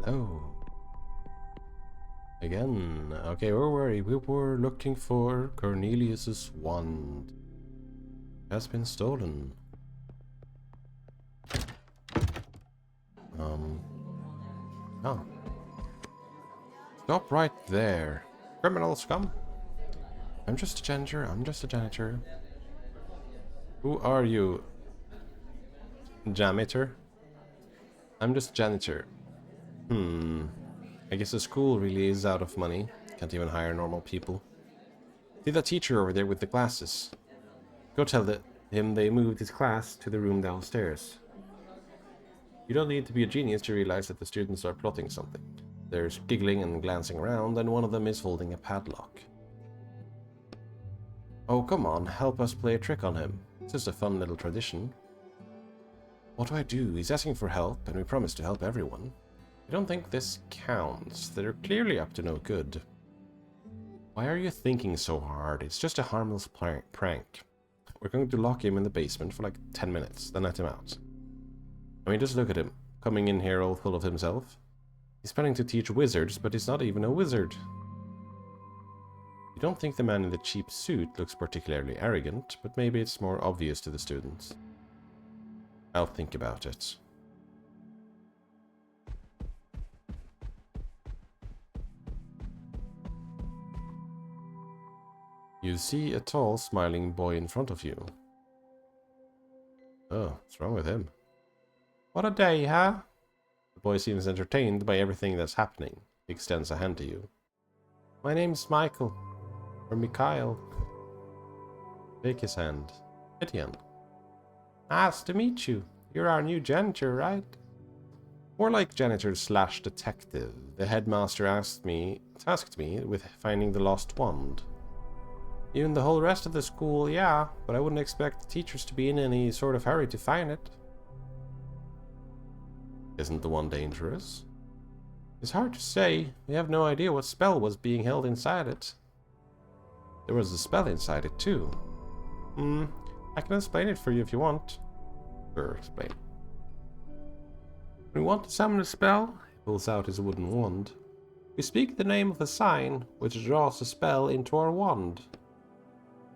Oh. Again. Okay, where were we? We were looking for Cornelius's wand. Has been stolen. Oh. Stop right there. Criminal scum. I'm just a janitor. I'm just a janitor. Who are you? Janitor? I'm just a janitor. I guess the school really is out of money. Can't even hire normal people. See that teacher over there with the glasses? Go tell him they moved his class to the room downstairs. You don't need to be a genius to realize that the students are plotting something. They're giggling and glancing around, and one of them is holding a padlock. Oh, come on, help us play a trick on him. It's just a fun little tradition. What do I do? He's asking for help, and we promised to help everyone. I don't think this counts. They're clearly up to no good. Why are you thinking so hard? It's just a harmless prank. We're going to lock him in the basement for like 10 minutes, then let him out. I mean, just look at him, coming in here all full of himself. He's planning to teach wizards, but he's not even a wizard. You don't think the man in the cheap suit looks particularly arrogant, but maybe it's more obvious to the students. I'll think about it. You see a tall, smiling boy in front of you. Oh, what's wrong with him? What a day, huh? The boy seems entertained by everything that's happening. He extends a hand to you. My name's Michael. Or Mikhail. Take his hand. Etienne. Nice to meet you. You're our new janitor, right? More like janitor / detective. The headmaster tasked me with finding the lost wand. Even the whole rest of the school, yeah, but I wouldn't expect the teachers to be in any sort of hurry to find it. Isn't the wand dangerous? It's hard to say. We have no idea what spell was being held inside it. There was a spell inside it too. I can explain it for you if you want. Sure, explain. When we want to summon a spell, he pulls out his wooden wand. We speak the name of a sign, which draws the spell into our wand.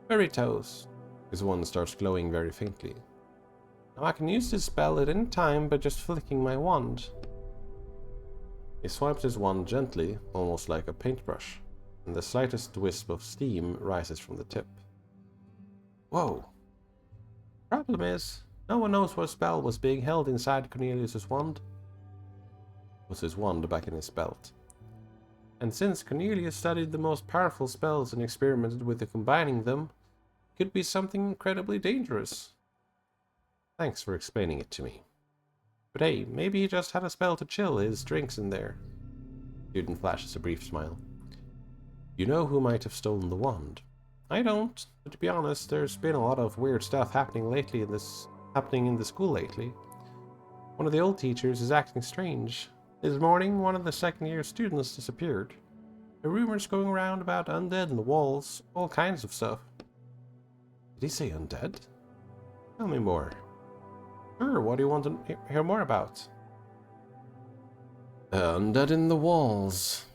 Veritas. His wand starts glowing very faintly. Now I can use this spell at any time by just flicking my wand. He swipes his wand gently, almost like a paintbrush, and the slightest wisp of steam rises from the tip. Whoa. Problem is, no one knows what spell was being held inside Cornelius's wand. Puts his wand back in his belt. And since Cornelius studied the most powerful spells and experimented with combining them, it could be something incredibly dangerous. Thanks for explaining it to me. But hey, maybe he just had a spell to chill his drinks in there. Student flashes a brief smile. You know who might have stolen the wand? I don't, but to be honest, there's been a lot of weird stuff happening in the school lately. One of the old teachers is acting strange. This morning, one of the second-year students disappeared. There are rumors going around about undead in the walls, all kinds of stuff. Did he say undead? Tell me more. Sure, what do you want to hear more about? Undead in the walls.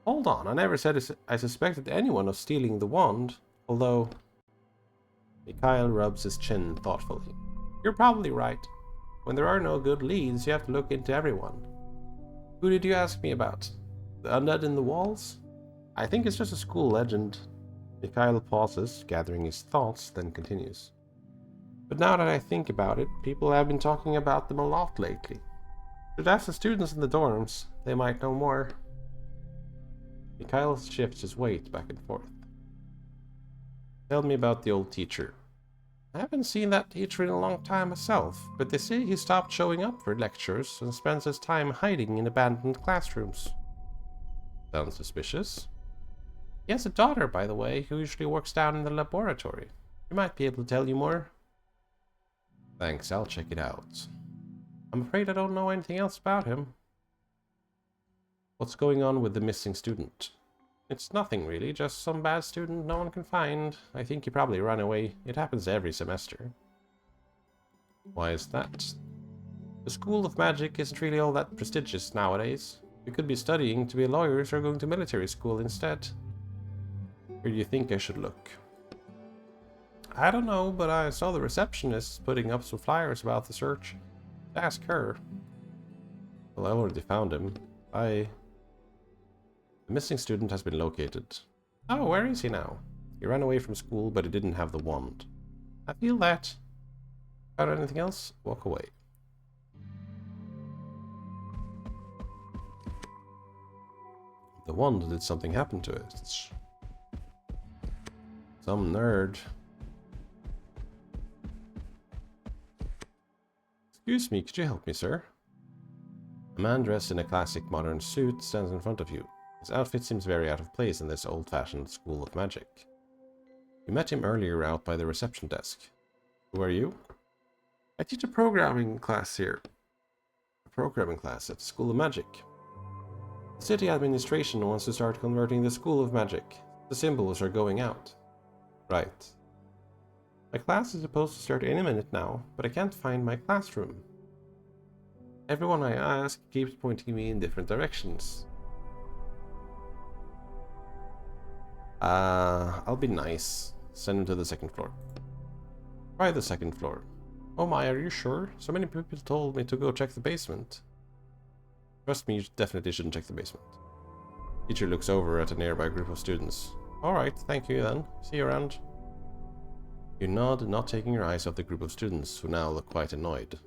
Hold on, I never said I suspected anyone of stealing the wand, although... Mikhail rubs his chin thoughtfully. You're probably right. When there are no good leads, you have to look into everyone. Who did you ask me about? The undead in the walls? I think it's just a school legend. Mikhail pauses, gathering his thoughts, then continues. But now that I think about it, people have been talking about them a lot lately. Should ask the students in the dorms. They might know more. Mikhail shifts his weight back and forth. Tell me about the old teacher. I haven't seen that teacher in a long time myself, but they say he stopped showing up for lectures and spends his time hiding in abandoned classrooms. Sounds suspicious. He has a daughter, by the way, who usually works down in the laboratory. She might be able to tell you more. Thanks, I'll check it out. I'm afraid I don't know anything else about him. What's going on with the missing student? It's nothing really, just some bad student no one can find. I think he probably ran away. It happens every semester. Why is that? The School of Magic isn't really all that prestigious nowadays. We could be studying to be lawyers or going to military school instead. Where do you think I should look? I don't know, but I saw the receptionist putting up some flyers about the search. Ask her. Well, I already found him. The missing student has been located. Oh, where is he now? He ran away from school, but he didn't have the wand. I feel that. Found anything else? Walk away. The wand, did something happen to it? Some nerd. Excuse me, could you help me, sir? A man dressed in a classic modern suit stands in front of you. His outfit seems very out of place in this old-fashioned school of magic. You met him earlier out by the reception desk. Who are you? I teach a programming class here. A programming class at the School of Magic. The city administration wants to start converting the School of Magic. The symbols are going out. Right. My class is supposed to start any minute now, but I can't find my classroom. Everyone I ask keeps pointing me in different directions. I'll be nice. Send him to the second floor. Try the second floor. Oh my, are you sure? So many people told me to go check the basement. Trust me, you definitely shouldn't check the basement. Teacher looks over at a nearby group of students. Alright, thank you then. See you around. You nod, not taking your eyes off the group of students, who now look quite annoyed.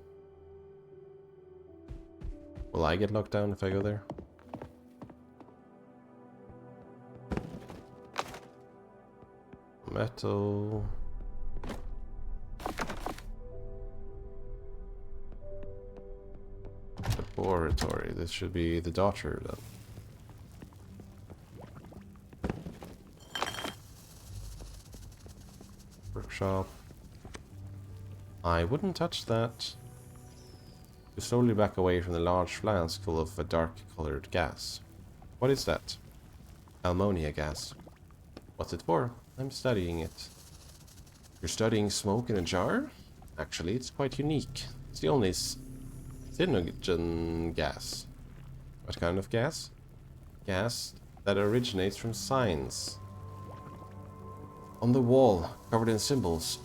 Will I get locked down if I go there? Metal... Laboratory. This should be the daughter then. Workshop. I wouldn't touch that. You slowly back away from the large flask full of a dark-colored gas. What is that? Ammonia gas. What's it for? I'm studying it. You're studying smoke in a jar? Actually, it's quite unique. It's the only cyanogen gas. What kind of gas? Gas that originates from signs. On the wall, covered in symbols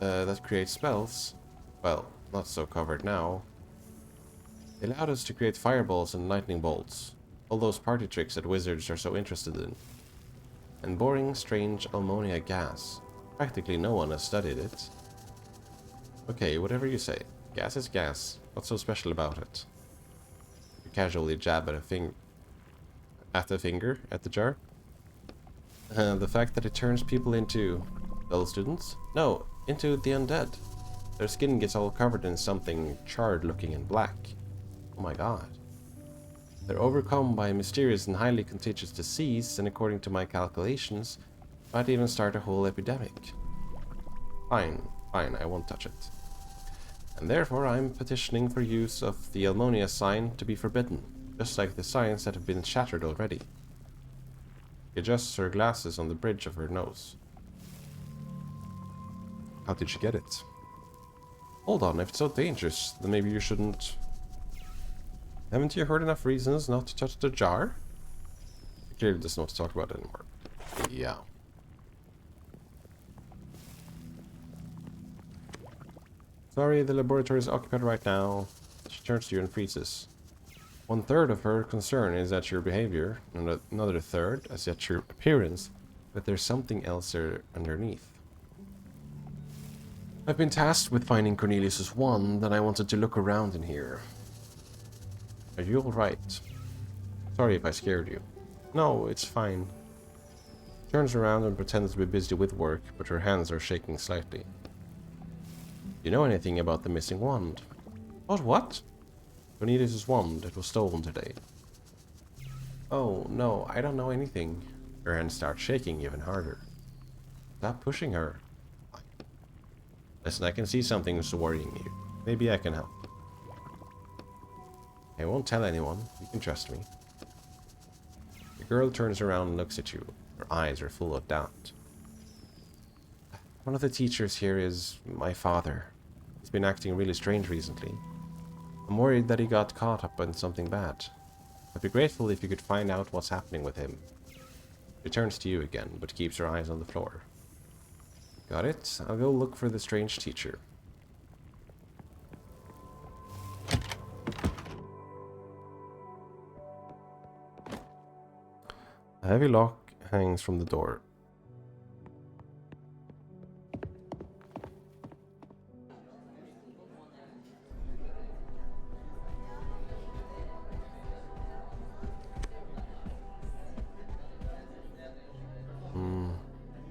that create spells. Well, not so covered now. They allowed us to create fireballs and lightning bolts. All those party tricks that wizards are so interested in. And boring, strange ammonia gas. Practically no one has studied it. Okay, whatever you say. Gas is gas. What's so special about it? You casually jab at the finger at the jar. The fact that it turns people into dull students? No, into the undead. Their skin gets all covered in something charred looking and black. Oh my god. They're overcome by a mysterious and highly contagious disease, and according to my calculations, might even start a whole epidemic. Fine, fine, I won't touch it. And therefore I'm petitioning for use of the ammonia sign to be forbidden, just like the signs that have been shattered already. She adjusts her glasses on the bridge of her nose. How did she get it? Hold on, if it's so dangerous, then maybe you shouldn't... Haven't you heard enough reasons not to touch the jar? She clearly doesn't want to talk about it anymore. Yeah. Sorry, the laboratory is occupied right now. She turns to you and freezes. 1/3 of her concern is at your behavior, and another third is at your appearance, but there's something else there underneath. I've been tasked with finding Cornelius's wand, and I wanted to look around in here. Are you alright? Sorry if I scared you. No, it's fine. She turns around and pretends to be busy with work, but her hands are shaking slightly. Do you know anything about the missing wand? What? Cornelius's wand. It was stolen today. Oh, no, I don't know anything. Her hands start shaking even harder. Stop pushing her. Listen, I can see something's worrying you. Maybe I can help. I won't tell anyone. You can trust me. The girl turns around and looks at you. Her eyes are full of doubt. One of the teachers here is my father. He's been acting really strange recently. I'm worried that he got caught up in something bad. I'd be grateful if you could find out what's happening with him. She turns to you again, but keeps her eyes on the floor. Got it. I'll go look for the strange teacher. A heavy lock hangs from the door.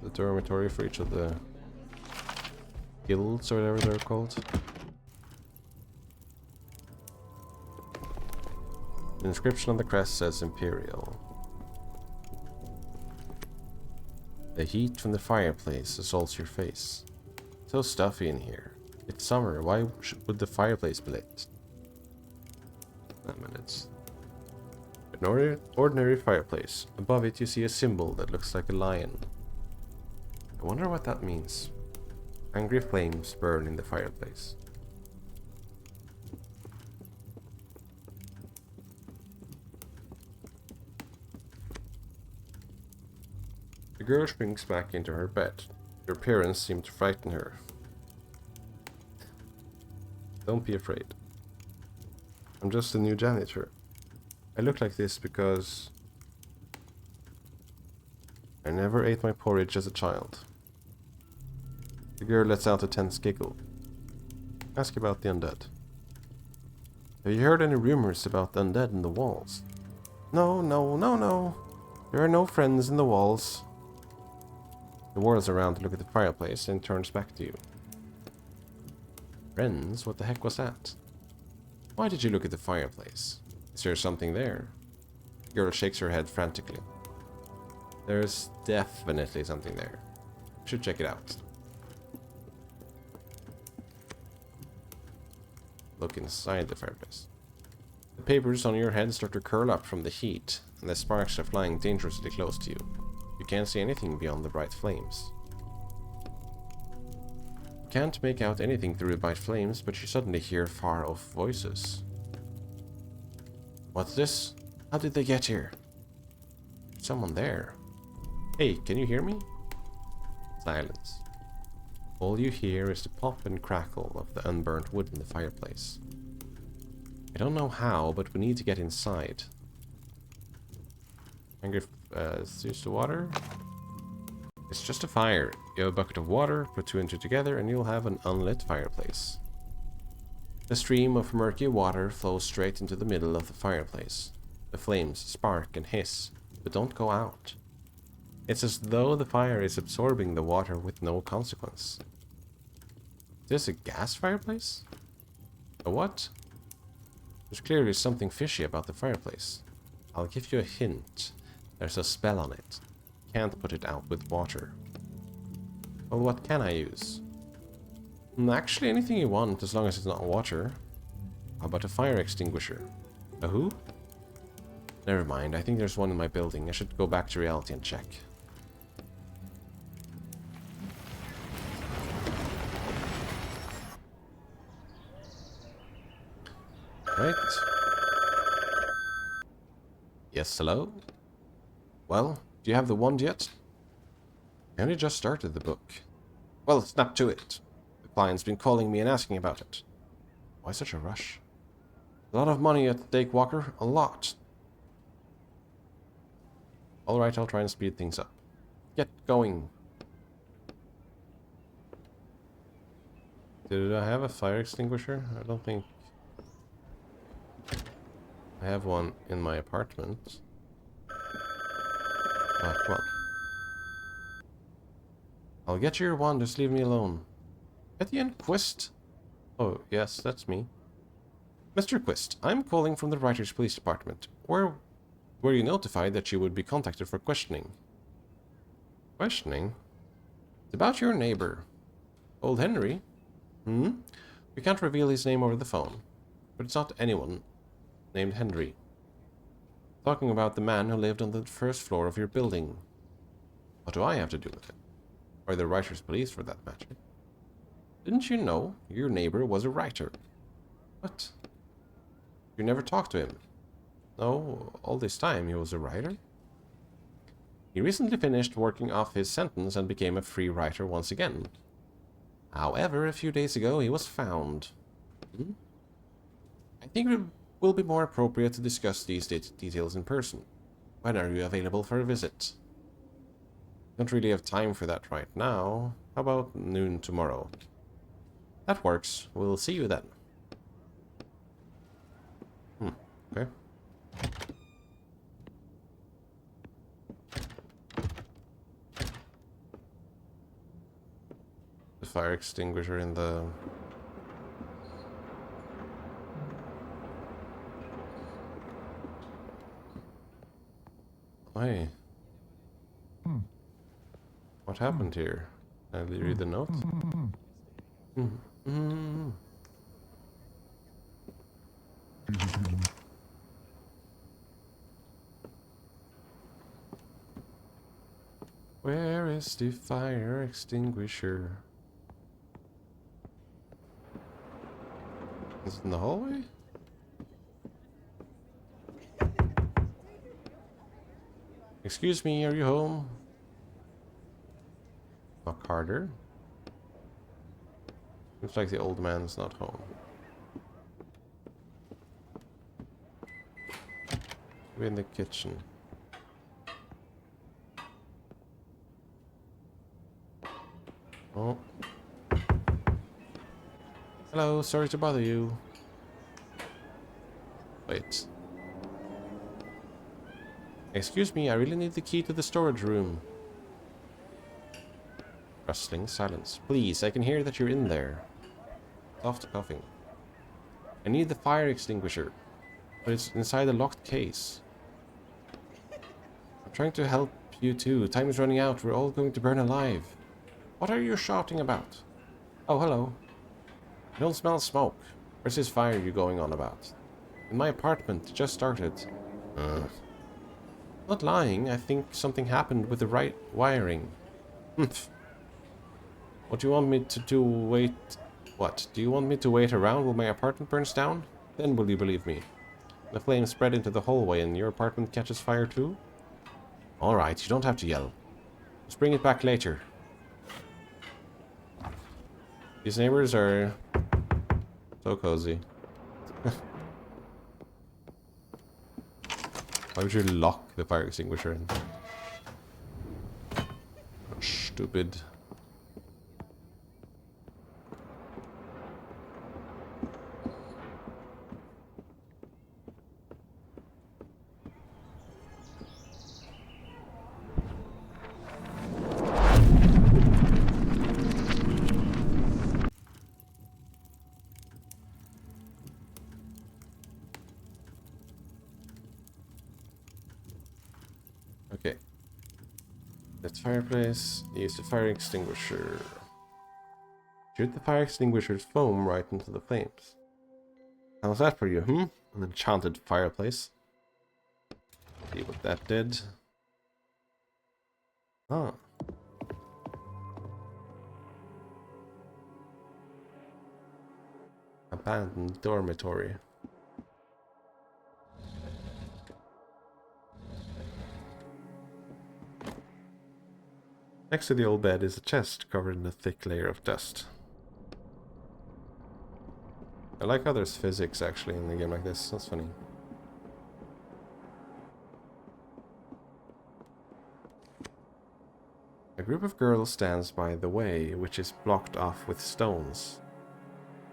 The dormitory for each of the guilds or whatever they're called. The inscription on the crest says Imperial. The heat from the fireplace assaults your face. So stuffy in here. It's summer. Why would the fireplace be lit? 9 minutes. An ordinary fireplace. Above it you see a symbol that looks like a lion. I wonder what that means. Angry flames burn in the fireplace. The girl shrinks back into her bed. Your appearance seemed to frighten her. Don't be afraid. I'm just a new janitor. I look like this because I never ate my porridge as a child. The girl lets out a tense giggle. Ask about the undead. Have you heard any rumors about the undead in the walls? No. There are no friends in the walls. He whirls around to look at the fireplace and turns back to you. Friends? What the heck was that? Why did you look at the fireplace? Is there something there? The girl shakes her head frantically. There's definitely something there. You should check it out. Look inside the fireplace. The papers on your head start to curl up from the heat, and the sparks are flying dangerously close to you. You can't see anything beyond the bright flames. You can't make out anything through the bright flames, but you suddenly hear far-off voices. What's this? How did they get here? Someone there. Hey, can you hear me? Silence. All you hear is the pop and crackle of the unburnt wood in the fireplace. I don't know how, but we need to get inside. Angry, use the water. It's just a fire. You have a bucket of water, put 2 and 2 together, and you'll have an unlit fireplace. The stream of murky water flows straight into the middle of the fireplace. The flames spark and hiss, but don't go out. It's as though the fire is absorbing the water with no consequence. Is this a gas fireplace? A what? There's clearly something fishy about the fireplace. I'll give you a hint. There's a spell on it. Can't put it out with water. Well, what can I use? Actually, anything you want, as long as it's not water. How about a fire extinguisher? A who? Never mind, I think there's one in my building. I should go back to reality and check. Right. Yes, hello? Well, do you have the wand yet? I only just started the book. Well, snap to it. The client's been calling me and asking about it. Why such a rush? A lot of money at stake, Walker. A lot. Alright, I'll try and speed things up. Get going. Did I have a fire extinguisher? I don't think... I have one in my apartment. Ah, come on. I'll get you your wand, just leave me alone. Etienne Quist? Oh, yes, that's me. Mr. Quist, I'm calling from the Writers Police Department. Were you notified that you would be contacted for questioning? Questioning? It's about your neighbor. Old Henry? We can't reveal his name over the phone. But it's not anyone named Henry. Talking about the man who lived on the first floor of your building. What do I have to do with it? Or the Writers Police, for that matter. Didn't you know your neighbor was a writer? What? You never talked to him? No, all this time he was a writer? He recently finished working off his sentence and became a free writer once again. However, a few days ago he was found. Hmm? I think it will be more appropriate to discuss these details in person. When are you available for a visit? Don't really have time for that right now. How about noon tomorrow? That works. We'll see you then. Okay. The fire extinguisher in the... Hey. What happened here? Can I read the note? Where is the fire extinguisher? Is it in the hallway? Excuse me, are you home? Knock harder. Looks like the old man's not home. We're in the kitchen. Oh. Hello, sorry to bother you. Wait. Excuse me, I really need the key to the storage room. Rustling silence. Please, I can hear that you're in there. Soft coughing. I need the fire extinguisher, but it's inside a locked case. I'm trying to help you too. Time is running out. We're all going to burn alive. What are you shouting about? Oh, hello. I don't smell smoke. Where's this fire you going on about? In my apartment. It just started. Not lying. I think something happened with the right wiring. What do you want me to do? Wait. What? Do you want me to wait around while my apartment burns down? Then will you believe me? The flames spread into the hallway and your apartment catches fire too? Alright, you don't have to yell. Just bring it back later. These neighbors are so cozy. Why would you lock the fire extinguisher in? Stupid. Okay. That's fireplace. Use the fire extinguisher. Shoot the fire extinguisher's foam right into the flames. How's that for you, An enchanted fireplace. See what that did. Ah. Abandoned dormitory. Next to the old bed is a chest covered in a thick layer of dust. I like how there's physics actually in a game like this. That's funny. A group of girls stands by the way, which is blocked off with stones.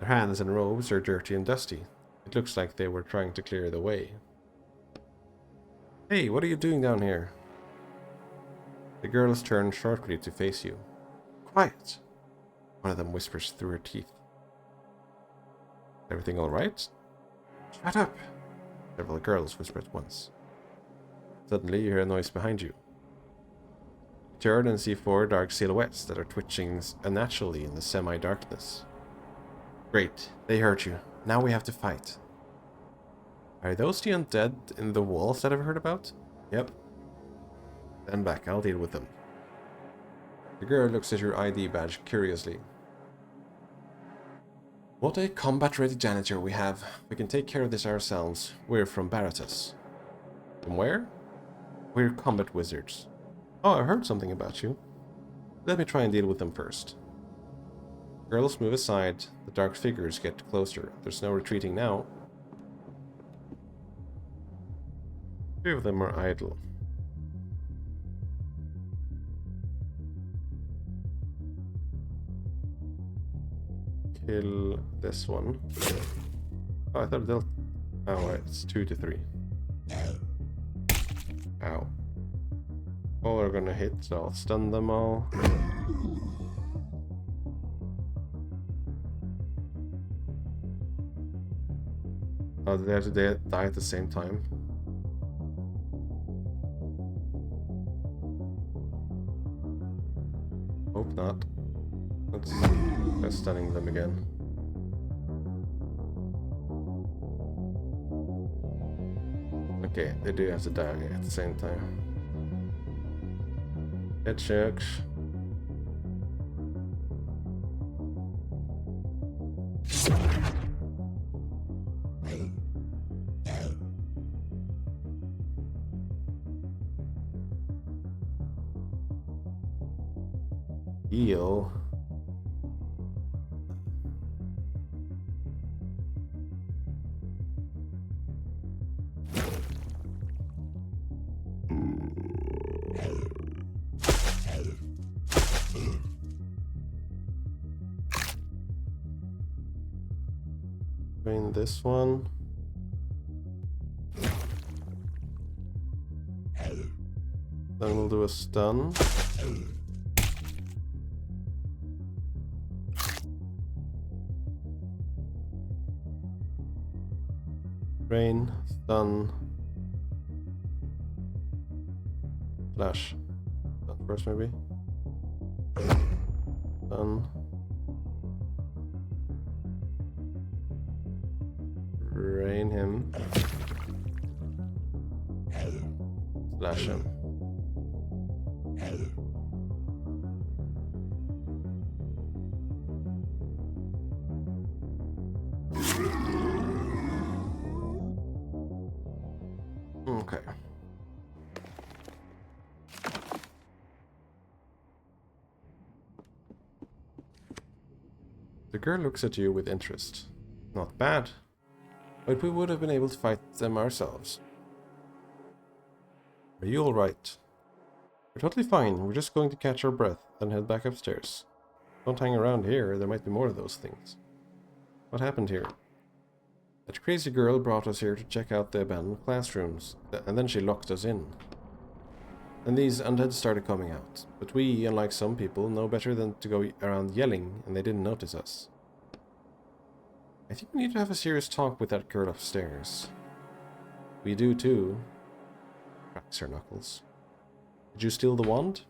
Their hands and robes are dirty and dusty. It looks like they were trying to clear the way. Hey, what are you doing down here? The girls turn sharply to face you. Quiet! One of them whispers through her teeth. Everything alright? Shut up! Several girls whisper at once. Suddenly you hear a noise behind you. Turn and see four dark silhouettes that are twitching unnaturally in the semi-darkness. Great, they hurt you. Now we have to fight. Are those the undead in the walls that I've heard about? Yep. Stand back, I'll deal with them. The girl looks at your ID badge curiously. What a combat-ready janitor we have. We can take care of this ourselves. We're from Baratus. From where? We're combat wizards. Oh, I heard something about you. Let me try and deal with them first. Girls move aside. The dark figures get closer. There's no retreating now. Two of them are idle. Kill this one. Oh, I thought it dealt... Oh, wait, it's 2 to 3. Ow. All are gonna hit, so I'll stun them all. Oh, did they have to die at the same time? Hope not. Let's try stunning them again. Okay, they do have to die at the same time. Head shucks. Heal. Drain this one. Then we'll do a stun. Drain, stun. Flash. Stun first maybe. Stun. Drain him. Slash him. Okay. The girl looks at you with interest. Not bad. But we would have been able to fight them ourselves. Are you alright? We're totally fine. We're just going to catch our breath, then head back upstairs. Don't hang around here. There might be more of those things. What happened here? That crazy girl brought us here to check out the abandoned classrooms, and then she locked us in. And these undead started coming out. But we, unlike some people, know better than to go around yelling, and they didn't notice us. I think we need to have a serious talk with that girl upstairs. We do too. Cracks her knuckles. Did you steal the wand?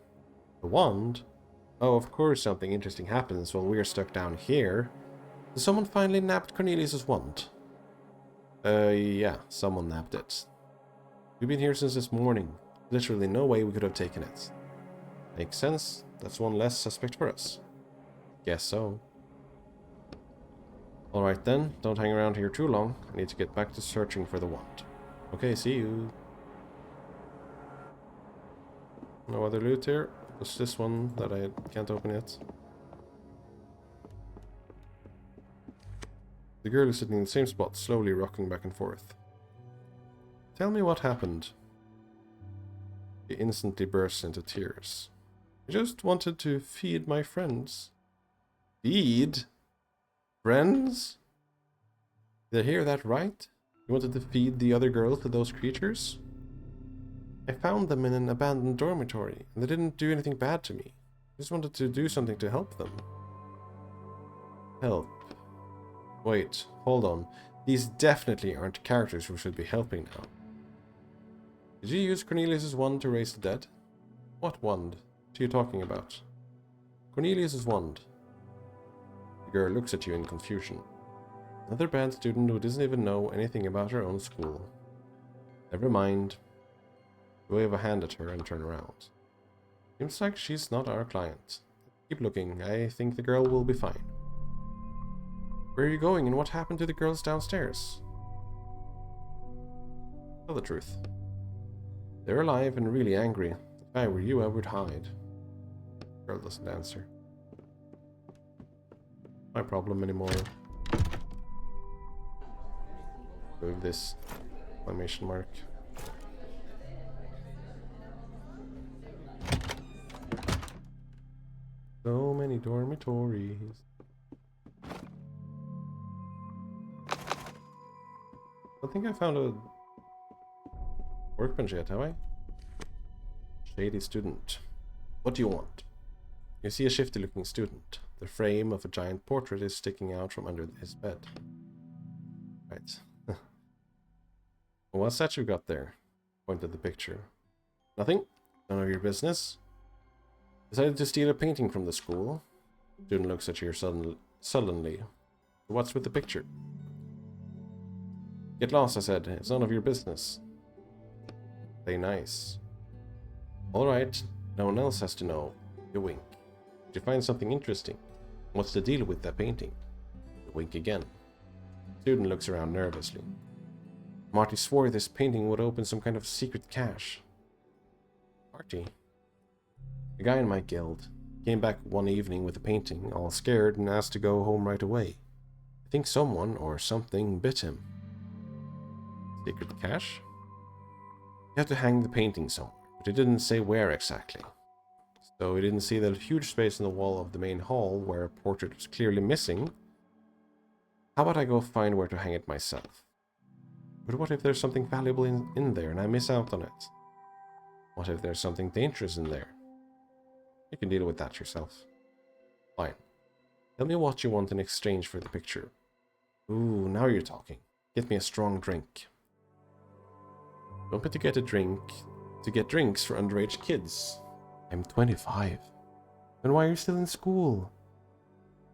The wand? Oh, of course something interesting happens while we're stuck down here. So someone finally nabbed Cornelius's wand. Yeah, someone nabbed it. We've been here since this morning. Literally no way we could have taken it. Makes sense. That's one less suspect for us. Guess so. Alright then, don't hang around here too long. I need to get back to searching for the wand. Okay, see you. No other loot here. Just this one that I can't open yet. The girl is sitting in the same spot, slowly rocking back and forth. Tell me what happened. He instantly bursts into tears. I just wanted to feed my friends. Feed? Friends? Did I hear that right? You wanted to feed the other girls to those creatures? I found them in an abandoned dormitory, and they didn't do anything bad to me. I just wanted to do something to help them. Help. Wait, hold on. These definitely aren't characters we should be helping now. Did you use Cornelius's wand to raise the dead? What wand? What are you talking about? Cornelius's wand. The girl looks at you in confusion. Another bad student who doesn't even know anything about her own school. Never mind. You wave a hand at her and turn around. Seems like she's not our client. Keep looking. I think the girl will be fine. Where are you going and what happened to the girls downstairs? Tell the truth. They're alive and really angry. If I were you, I would hide. Girl doesn't answer. My problem anymore. Move this exclamation mark. So many dormitories. I think I found a workbench yet, have I? Shady student. What do you want? You see a shifty looking student. The frame of a giant portrait is sticking out from under his bed. Right. What's that you got there? Pointed the picture. Nothing? None of your business? Decided to steal a painting from the school? Student looks at you sullenly. What's with the picture? Get lost, I said. It's none of your business. Play nice. Alright, no one else has to know. You wink. Did you find something interesting? What's the deal with that painting? You wink again. Student looks around nervously. Marty swore this painting would open some kind of secret cache. Marty? A guy in my guild came back one evening with a painting, all scared, and asked to go home right away. I think someone or something bit him. Secret cache? You had to hang the painting somewhere, but it didn't say where exactly. So he didn't see the huge space in the wall of the main hall where a portrait was clearly missing. How about I go find where to hang it myself? But what if there's something valuable in there and I miss out on it? What if there's something dangerous in there? You can deal with that yourself. Fine. Tell me what you want in exchange for the picture. Ooh, now you're talking. Get me a strong drink. Don't be to get drinks for underage kids. I'm 25. Then why are you still in school?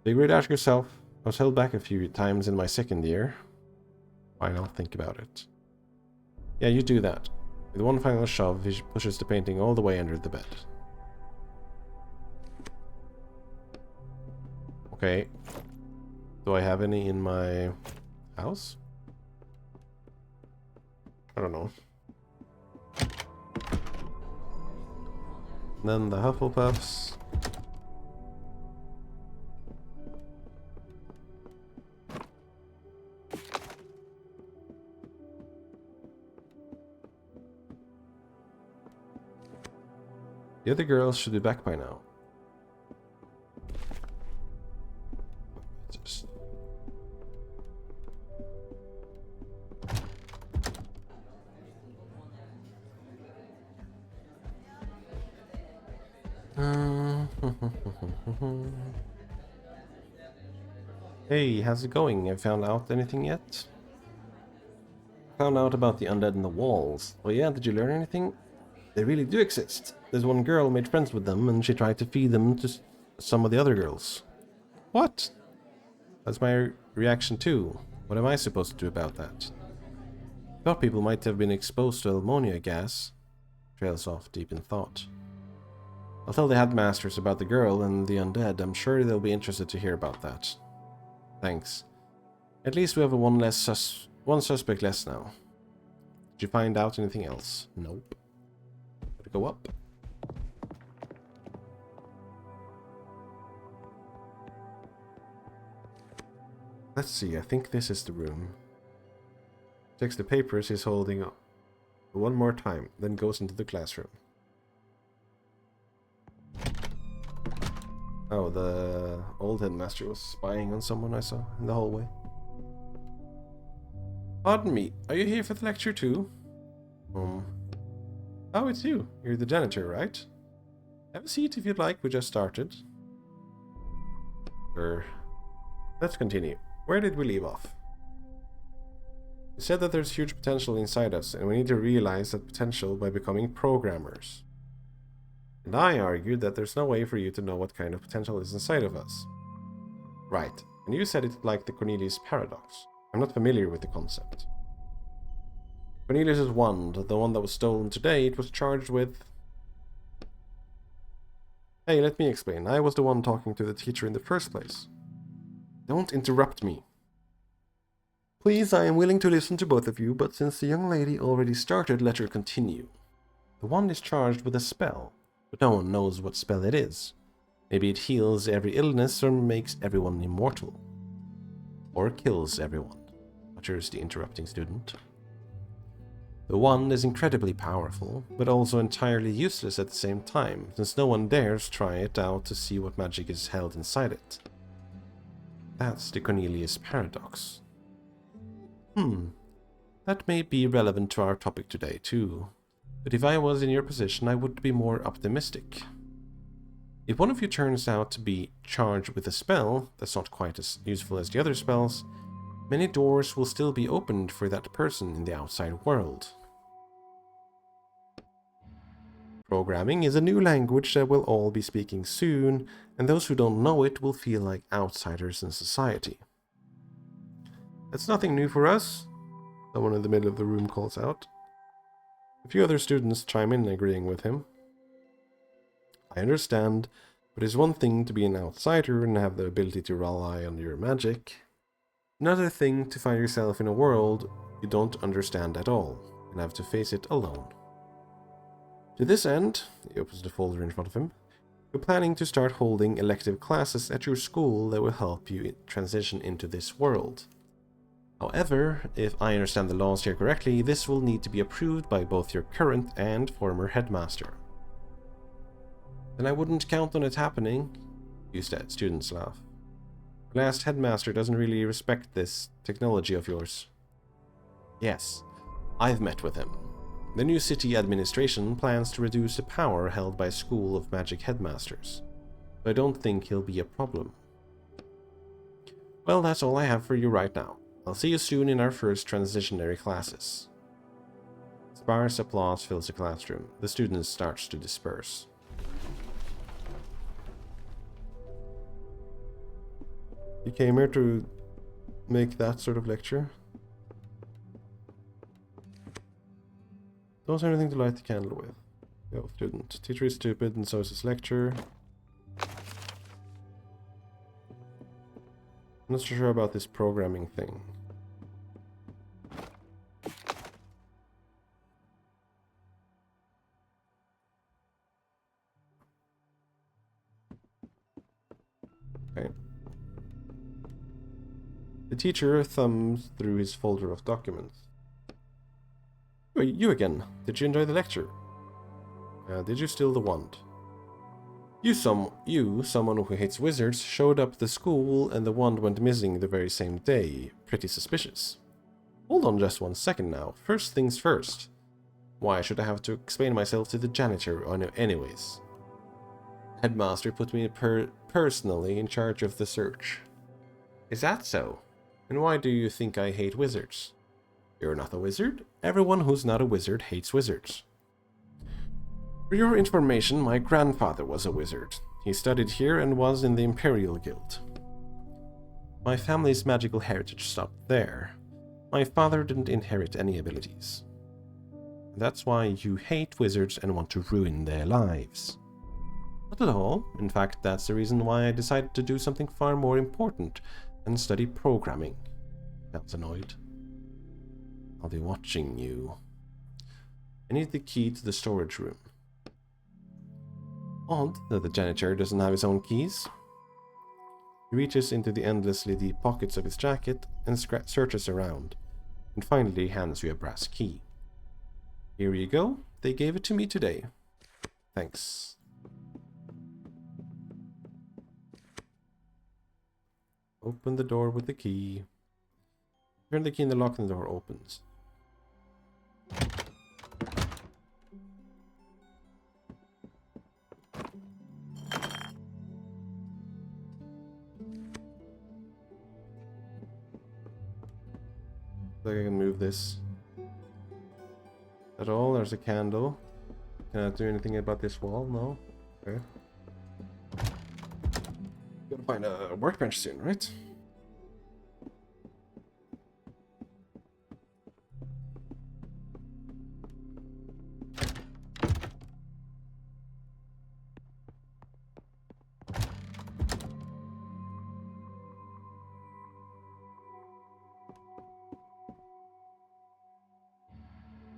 Figure it out yourself. I was held back a few times in my second year. Why not think about it? Yeah, you do that. With one final shove, he pushes the painting all the way under the bed. Okay. Do I have any in my house? I don't know. And then the Hufflepuffs. The other girls should be back by now. Hey, how's it going? Have you found out anything yet? Found out about the undead in the walls. Oh yeah, did you learn anything? They really do exist. There's one girl made friends with them and she tried to feed them to some of the other girls. What? That's my reaction too. What am I supposed to do about that? Thought people might have been exposed to ammonia gas. Trails off deep in thought. I'll tell the headmasters about the girl and the undead. I'm sure they'll be interested to hear about that. Thanks. At least we have one suspect less now. Did you find out anything else? Nope. Gotta go up. Let's see, I think this is the room. Checks the papers he's holding up one more time, then goes into the classroom. Oh, the old headmaster was spying on someone I saw in the hallway. Pardon me, are you here for the lecture too? Oh, it's you. You're the janitor, right? Have a seat if you'd like, we just started. Sure. Let's continue. Where did we leave off? You said that there's huge potential inside us, and we need to realize that potential by becoming programmers. And I argued that there's no way for you to know what kind of potential is inside of us. Right, and you said it like the Cornelius paradox. I'm not familiar with the concept. Cornelius' wand, the one that was stolen today, it was charged with... Hey, let me explain. I was the one talking to the teacher in the first place. Don't interrupt me. Please, I am willing to listen to both of you, but since the young lady already started, let her continue. The wand is charged with a spell, but no one knows what spell it is. Maybe it heals every illness or makes everyone immortal. Or kills everyone, mutters the interrupting student. The wand is incredibly powerful, but also entirely useless at the same time, since no one dares try it out to see what magic is held inside it. That's the Cornelius paradox. That may be relevant to our topic today too, but if I was in your position I would be more optimistic. If one of you turns out to be charged with a spell that's not quite as useful as the other spells, many doors will still be opened for that person in the outside world. Programming is a new language that we'll all be speaking soon, and those who don't know it will feel like outsiders in society. That's nothing new for us, someone in the middle of the room calls out. A few other students chime in, agreeing with him. I understand, but it's one thing to be an outsider and have the ability to rely on your magic. Another thing to find yourself in a world you don't understand at all, and have to face it alone. To this end, he opens the folder in front of him, you're planning to start holding elective classes at your school that will help you transition into this world. However, if I understand the laws here correctly, this will need to be approved by both your current and former headmaster. Then I wouldn't count on it happening, you students laugh. The last headmaster doesn't really respect this technology of yours. Yes, I've met with him. The new city administration plans to reduce the power held by a school of magic headmasters, but I don't think he'll be a problem. Well, that's all I have for you right now. I'll see you soon in our first transitionary classes. Sparse applause fills the classroom. The students start to disperse. You came here to make that sort of lecture? Don't have anything to light the candle with. Yo, student. Teacher is stupid and so is his lecture. I'm not so sure about this programming thing. Okay. The teacher thumbs through his folder of documents. You again. Did you enjoy the lecture? Did you steal the wand? Someone who hates wizards, showed up at the school and the wand went missing the very same day. Pretty suspicious. Hold on just 1 second now. First things first. Why should I have to explain myself to the janitor anyways? Headmaster put me personally in charge of the search. Is that so? And why do you think I hate wizards? You're not a wizard? Everyone who's not a wizard hates wizards. For your information, my grandfather was a wizard. He studied here and was in the Imperial Guild. My family's magical heritage stopped there. My father didn't inherit any abilities. That's why you hate wizards and want to ruin their lives. Not at all. In fact, that's the reason why I decided to do something far more important and study programming. Sounds annoyed. I'll be watching you. I need the key to the storage room. Odd that the janitor doesn't have his own keys. He reaches into the endlessly deep pockets of his jacket and searches around, and finally hands you a brass key. Here you go. They gave it to me today. Thanks. Open the door with the key. Turn the key in the lock and the door opens. I think I can move this at all. There's a candle. Can I do anything about this wall? No? Okay. Gotta find a workbench soon, right?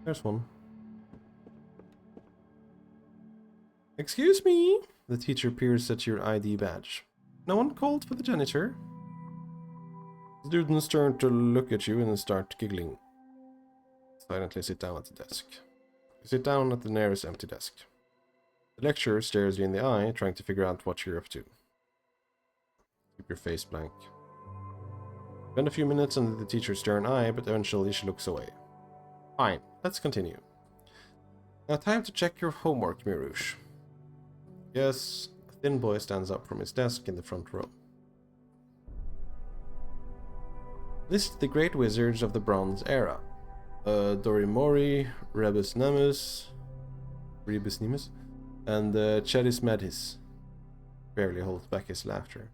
There's one. Excuse me? The teacher peers at your ID badge. No one called for the janitor? Students turn to look at you and start giggling. Silently sit down at the desk. You sit down at the nearest empty desk. The lecturer stares you in the eye, trying to figure out what you're up to. Keep your face blank. Spend a few minutes under the teacher's stern eye, but eventually she looks away. Fine, let's continue. Now time to check your homework, Mirouche. Yes, a thin boy stands up from his desk in the front row. List the great wizards of the Bronze Era. Dorimori, Rebus Nemus, and Chedis Medis. Barely holds back his laughter.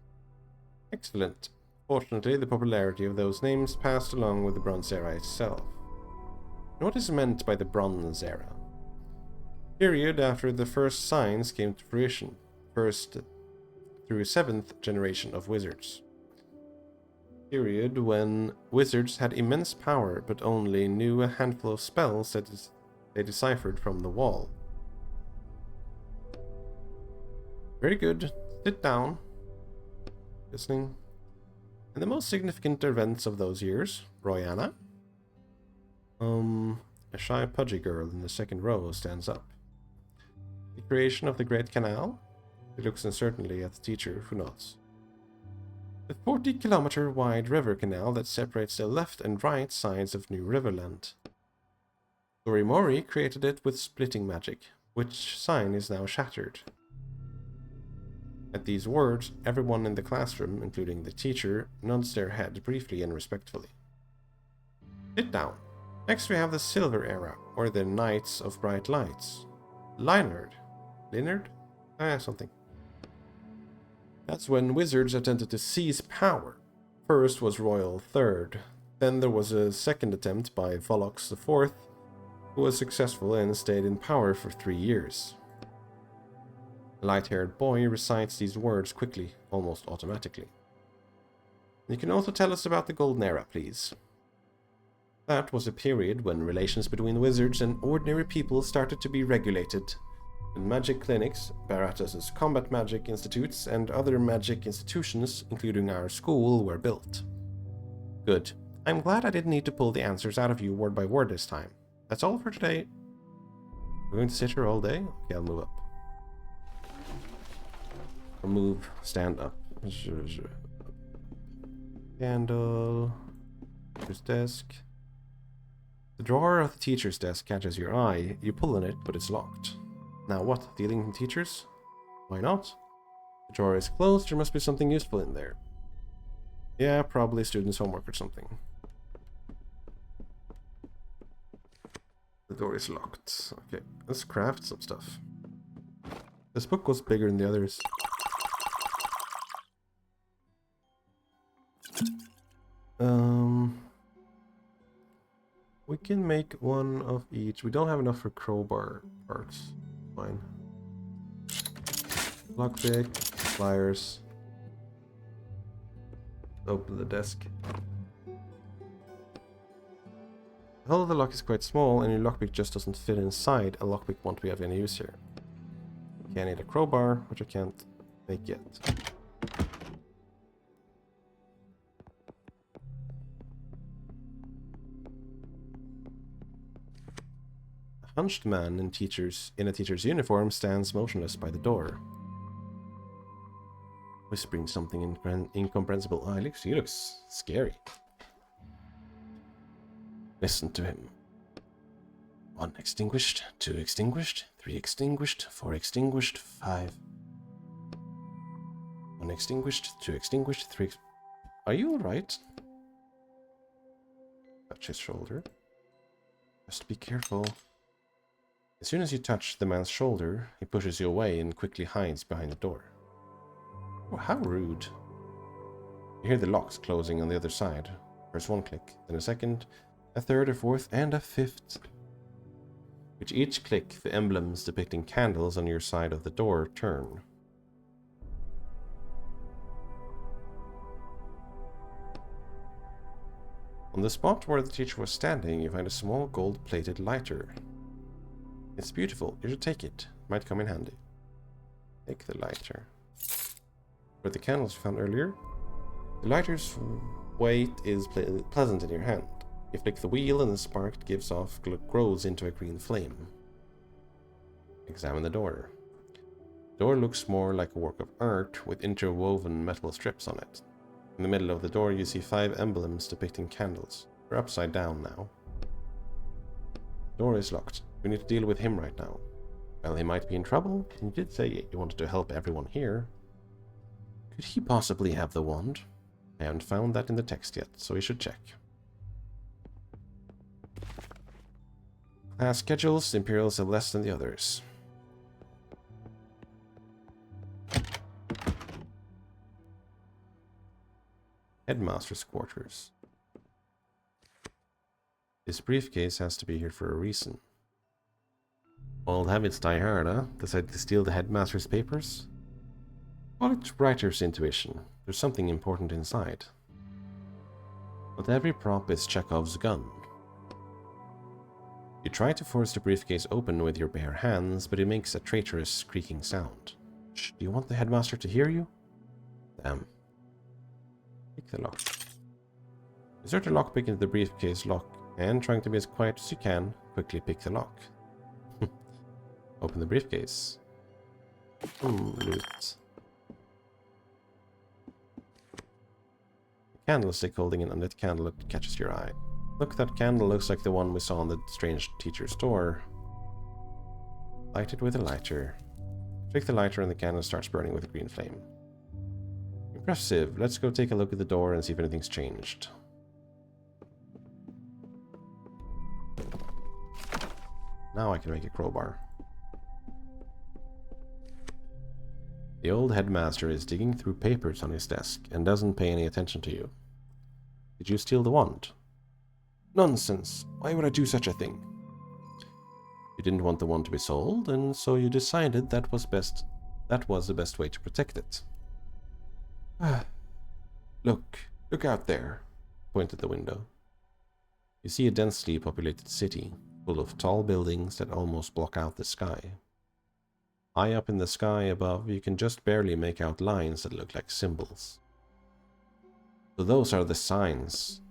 Excellent. Fortunately, the popularity of those names passed along with the Bronze Era itself. And what is meant by the Bronze Era? Period after the first signs came to fruition, first through a 7th generation of wizards. Period when wizards had immense power but only knew a handful of spells that they deciphered from the wall. Very good. Sit down. Listening. And the most significant events of those years, Royana. A shy pudgy girl in the second row stands up. The creation of the Great Canal. He looks uncertainly at the teacher, who nods. The 40-kilometer wide river canal that separates the left and right sides of New Riverland. Dorimori created it with splitting magic, which sign is now shattered. At these words, everyone in the classroom, including the teacher, nods their head briefly and respectfully. Sit down. Next we have the Silver Era, or the Knights of Bright Lights. Leonard? Something. That's when wizards attempted to seize power. First was Royal Third. Then there was a second attempt by Volox IV, who was successful and stayed in power for 3 years. A light-haired boy recites these words quickly, almost automatically. You can also tell us about the Golden Era, please. That was a period when relations between wizards and ordinary people started to be regulated. And magic clinics, Baratus's combat magic institutes, and other magic institutions, including our school, were built. Good. I'm glad I didn't need to pull the answers out of you word by word this time. That's all for today. We're going to sit here all day? Okay, I'll move up. Or move, stand up. Candle. Teacher's desk. The drawer of the teacher's desk catches your eye. You pull on it, but it's locked. Now what, dealing with teachers? Why not? The drawer is closed, there must be something useful in there. Yeah, probably students' homework or something. The door is locked. Okay, let's craft some stuff. This book was bigger than the others. We can make one of each. We don't have enough for crowbar parts. Fine. Lockpick, pliers. Open the desk. The hull of the lock is quite small and your lockpick just doesn't fit inside. A lockpick won't be of any use here. Okay, I need a crowbar, which I can't make yet. A hunched man in a teacher's uniform stands motionless by the door. Whispering something incomprehensible. Oh, he looks scary. Listen to him. 1 extinguished, 2 extinguished, 3 extinguished, 4 extinguished, 5. 1 extinguished, 2 extinguished, 3 Are you alright? Touch his shoulder. Just be careful. As soon as you touch the man's shoulder, he pushes you away and quickly hides behind the door. Oh, how rude. You hear the locks closing on the other side. First one click, then a second, a third, a fourth, and a fifth. With each click, the emblems depicting candles on your side of the door turn. On On the spot where the teacher was standing, you find a small gold-plated lighter. It's beautiful. You should take it. Might come in handy. Take the lighter. For the candles you found earlier, the lighter's weight is pleasant in your hand. You flick the wheel and the spark it gives off grows into a green flame. Examine the door. The door looks more like a work of art with interwoven metal strips on it. In the middle of the door you see 5 emblems depicting candles. They're upside down now. The door is locked. We need to deal with him right now. Well, he might be in trouble. You did say you wanted to help everyone here. Could he possibly have the wand? I haven't found that in the text yet, so we should check. Class schedules, the Imperials have less than the others. Headmaster's quarters. This briefcase has to be here for a reason. Old habits die hard, huh? Decided to steal the headmaster's papers? Call it writer's intuition. There's something important inside. But every prop is Chekhov's gun. You try to force the briefcase open with your bare hands, but it makes a traitorous creaking sound. Shh, do you want the headmaster to hear you? Damn. Pick the lock. Insert the lockpick into the briefcase lock, and trying to be as quiet as you can, quickly pick the lock. Open the briefcase. Loot. A candlestick holding an unlit candle catches your eye. Look, that candle looks like the one we saw in the strange teacher's door. Light it with a lighter. Flick the lighter and the candle starts burning with a green flame. Impressive. Let's go take a look at the door and see if anything's changed. Now I can make a crowbar. The old headmaster is digging through papers on his desk and doesn't pay any attention to you. Did you steal the wand? Nonsense! Why would I do such a thing? You didn't want the wand to be sold, and so you decided that was the best way to protect it. Look out there. Point at the window. You see a densely populated city, full of tall buildings that almost block out the sky. High up in the sky above, you can just barely make out lines that look like symbols. So those are the signs.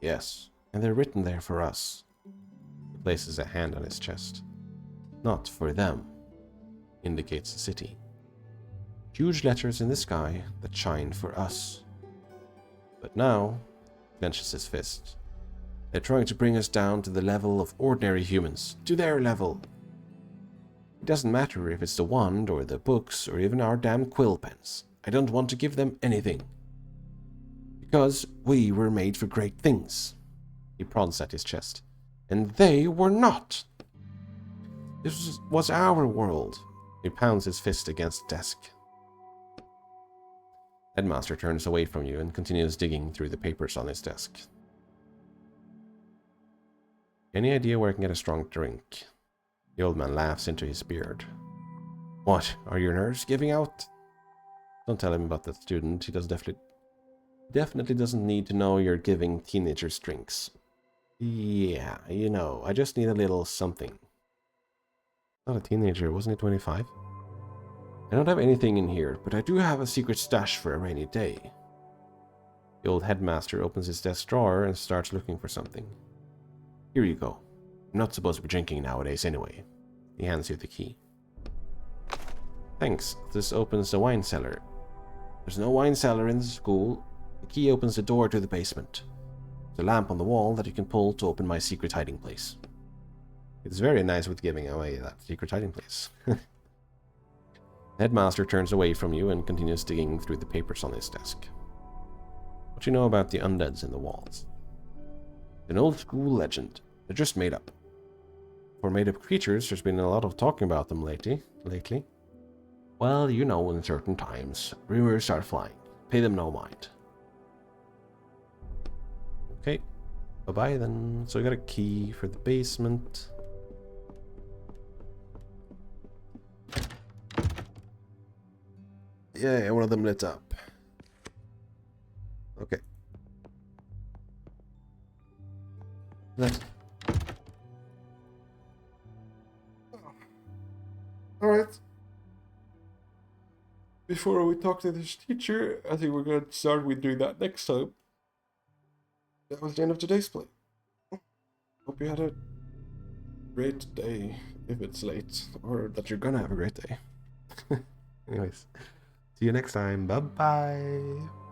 Yes, and they're written there for us. He places a hand on his chest. Not for them. Indicates the city. Huge letters in the sky that shine for us. But now, clenches his fist. They're trying to bring us down to the level of ordinary humans. To their level. It doesn't matter if it's the wand or the books or even our damn quill pens. I don't want to give them anything. Because we were made for great things. He prods at his chest. And they were not. This was our world. He pounds his fist against the desk. Headmaster turns away from you and continues digging through the papers on his desk. Any idea where I can get a strong drink? The old man laughs into his beard. What, are your nerves giving out? Don't tell him about that student. He definitely doesn't need to know you're giving teenagers drinks. Yeah, you know, I just need a little something. Not a teenager, wasn't he 25? I don't have anything in here, but I do have a secret stash for a rainy day. The old headmaster opens his desk drawer and starts looking for something. Here you go. I'm not supposed to be drinking nowadays anyway. He hands you the key. Thanks. This opens the wine cellar. There's no wine cellar in the school. The key opens the door to the basement. There's a lamp on the wall that you can pull to open my secret hiding place. It's very nice with giving away that secret hiding place. The headmaster turns away from you and continues digging through the papers on his desk. What do you know about the undeads in the walls? An old school legend. They're just made up. For made-up creatures, there's been a lot of talking about them lately. Well, you know, in certain times, rumors start flying. Pay them no mind. Okay, bye-bye then. So I got a key for the basement. Yeah, one of them lit up. Okay. That. Alright. Before we talk to this teacher, I think we're going to start with doing that next time. That was the end of today's play. Hope you had a great day, if it's late, or that you're gonna have a great day. Anyways, see you next time. Bye bye.